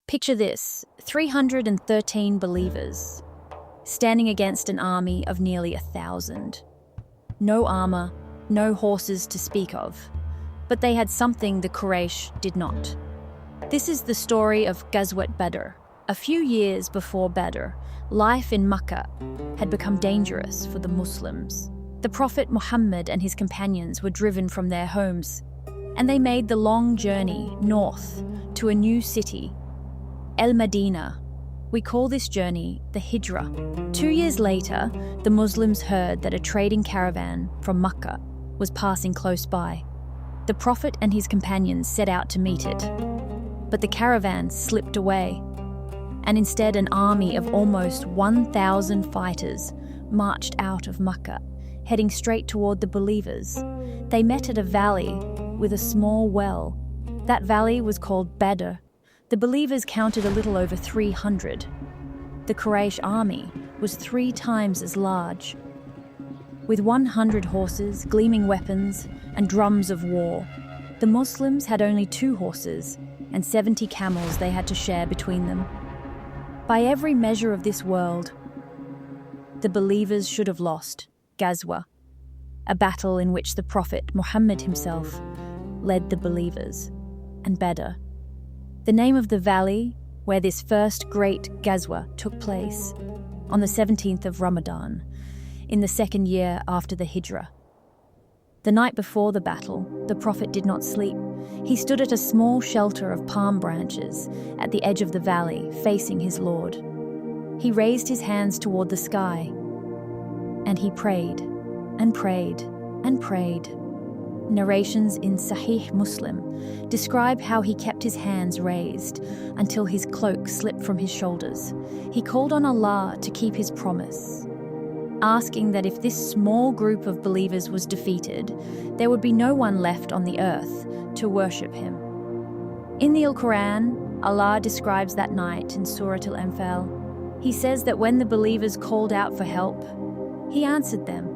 Picture this, 313 believers, standing against an army of nearly 1,000. No armor, no horses to speak of, but they had something the Quraysh did not. This is the story of Ghazwat Badr. A few years before Badr, life in Makkah had become dangerous for the Muslims. The Prophet Muhammad and his companions were driven from their homes, and they made the long journey north to a new city, El-Medina. We call this journey the Hijrah. 2 years later, the Muslims heard that a trading caravan from Makkah was passing close by. The Prophet and his companions set out to meet it, but the caravan slipped away, and instead an army of almost 1,000 fighters marched out of Makkah, heading straight toward the believers. They met at a valley with a small well. That valley was called Badr. The believers counted a little over 300. The Quraysh army was 3 times as large. With 100 horses, gleaming weapons, and drums of war, the Muslims had only 2 horses and 70 camels they had to share between them. By every measure of this world, the believers should have lost Ghazwa, a battle in which the Prophet Muhammad himself led the believers, and Badr, the name of the valley where this first great Ghazwa took place, on the 17th of Ramadan, in the 2nd year after the Hijrah. The night before the battle, the Prophet did not sleep. He stood at a small shelter of palm branches at the edge of the valley, facing his Lord. He raised his hands toward the sky, and he prayed, and prayed, and prayed. Narrations in Sahih Muslim describe how he kept his hands raised until his cloak slipped from his shoulders. He called on Allah to keep his promise, asking that if this small group of believers was defeated, there would be no one left on the earth to worship him. In the Quran, Allah describes that night in Surah Al-Anfal. He says that when the believers called out for help, He answered them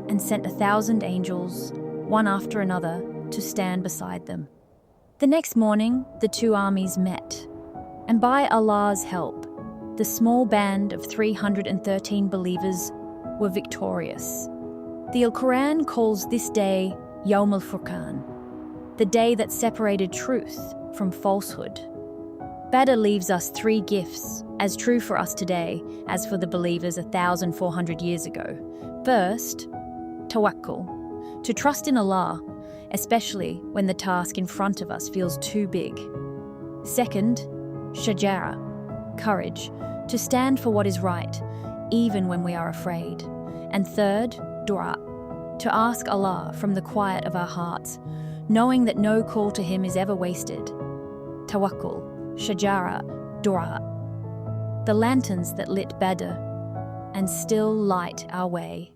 and sent 1,000 angels, one after another, to stand beside them. The next morning, the 2 armies met, and by Allah's help, the small band of 313 believers were victorious. The Quran calls this day Yawm al-Furqan, the day that separated truth from falsehood. Badr leaves us 3 gifts, as true for us today as for the believers 1,400 years ago. First, Tawakkul, to trust in Allah, especially when the task in front of us feels too big. Second, Shajāʿah, courage, to stand for what is right, even when we are afraid. And third, Duʿā, to ask Allah from the quiet of our hearts, knowing that no call to Him is ever wasted. Tawakkul, Shajāʿah, Duʿā, the lanterns that lit Badr and still light our way.